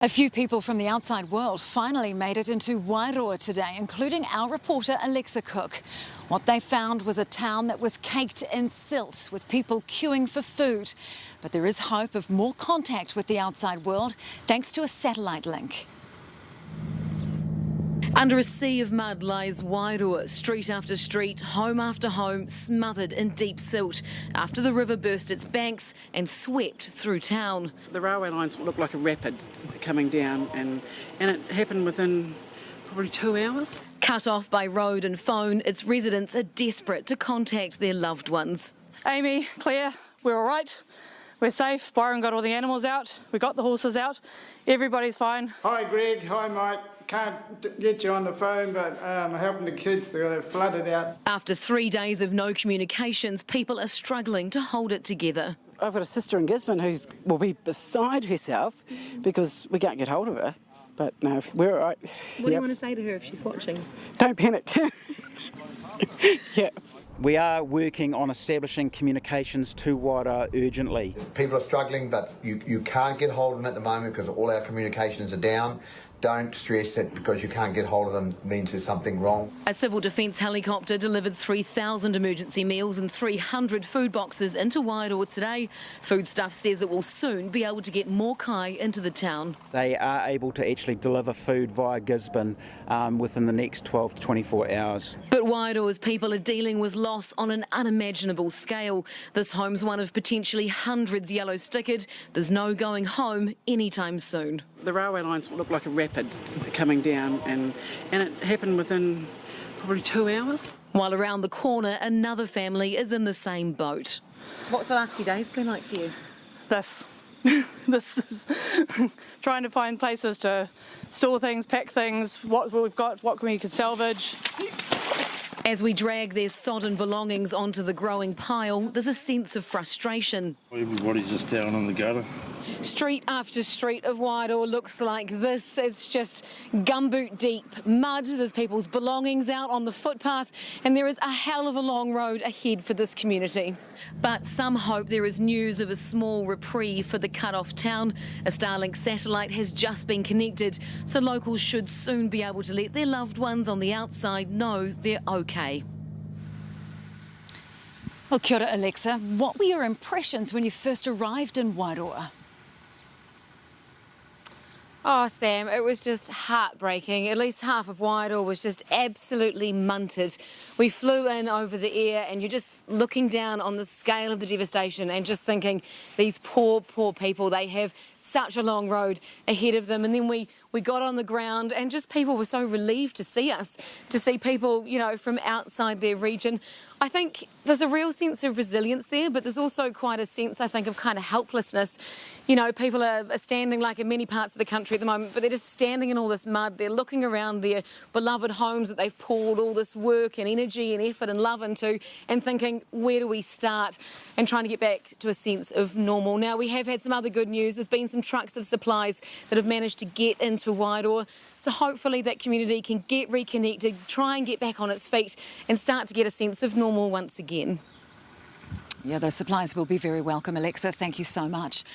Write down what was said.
A few people from the outside world finally made it into Wairoa today, including our reporter Alexa Cook. What they found was a town that was caked in silt, with people queuing for food. But there is hope of more contact with the outside world, thanks to a satellite link. Under a sea of mud lies Wairoa, street after street, home after home, smothered in deep silt after the river burst its banks and swept through town. The railway lines look like a rapid coming down, and it happened within probably 2 hours. Cut off by road and phone, its residents are desperate to contact their loved ones. Amy, Claire, we're all right. We're safe. Byron got all the animals out. We got the horses out. Everybody's fine. Hi, Greg. Hi, Mike. Can't get you on the phone, but I'm helping the kids. They're flooded out. After 3 days of no communications, people are struggling to hold it together. I've got a sister in Gisborne who will be beside herself because we can't get hold of her. But no, we're all right. What do you want to say to her if she's watching? Don't panic. Yeah. We are working on establishing communications to Wairoa urgently. People are struggling, but you can't get hold of them at the moment because all our communications are down. Don't stress that because you can't get hold of them means there's something wrong. A civil defence helicopter delivered 3,000 emergency meals and 300 food boxes into Wairoa today. Foodstuff says it will soon be able to get more kai into the town. They are able to actually deliver food via Gisborne within the next 12 to 24 hours. But Wairoa's people are dealing with loss on an unimaginable scale. This home's one of potentially hundreds yellow stickered. There's no going home anytime soon. The railway lines look like a rapid coming down, and it happened within probably 2 hours. While around the corner, another family is in the same boat. What's the last few days been like for you? This is trying to find places to store things, pack things, what we've got, what we can salvage. As we drag their sodden belongings onto the growing pile, there's a sense of frustration. Everybody's just down in the gutter. Street after street of Wairoa looks like this. It's just gumboot deep mud. There's people's belongings out on the footpath, and there is a hell of a long road ahead for this community. But some hope there is news of a small reprieve for the cut-off town. A Starlink satellite has just been connected, so locals should soon be able to let their loved ones on the outside know they're okay. Well, kia ora, Alexa. What were your impressions when you first arrived in Wairoa? Oh, Sam, it was just heartbreaking. At least half of Wairoa was just absolutely munted. We flew in over the air and you're just looking down on the scale of the devastation and just thinking, these poor, poor people, they have such a long road ahead of them. And then we got on the ground and just people were so relieved to see us, to see people, you know, from outside their region. I think there's a real sense of resilience there, but there's also quite a sense, I think, of kind of helplessness. You know, people are standing, like in many parts of the country at the moment, but they're just standing in all this mud. They're looking around their beloved homes that they've poured all this work and energy and effort and love into and thinking, where do we start? And trying to get back to a sense of normal. Now, we have had some other good news. There's been some trucks of supplies that have managed to get into Wairoa. So hopefully that community can get reconnected, try and get back on its feet and start to get a sense of normal once again. Yeah, those supplies will be very welcome, Alexa. Thank you so much.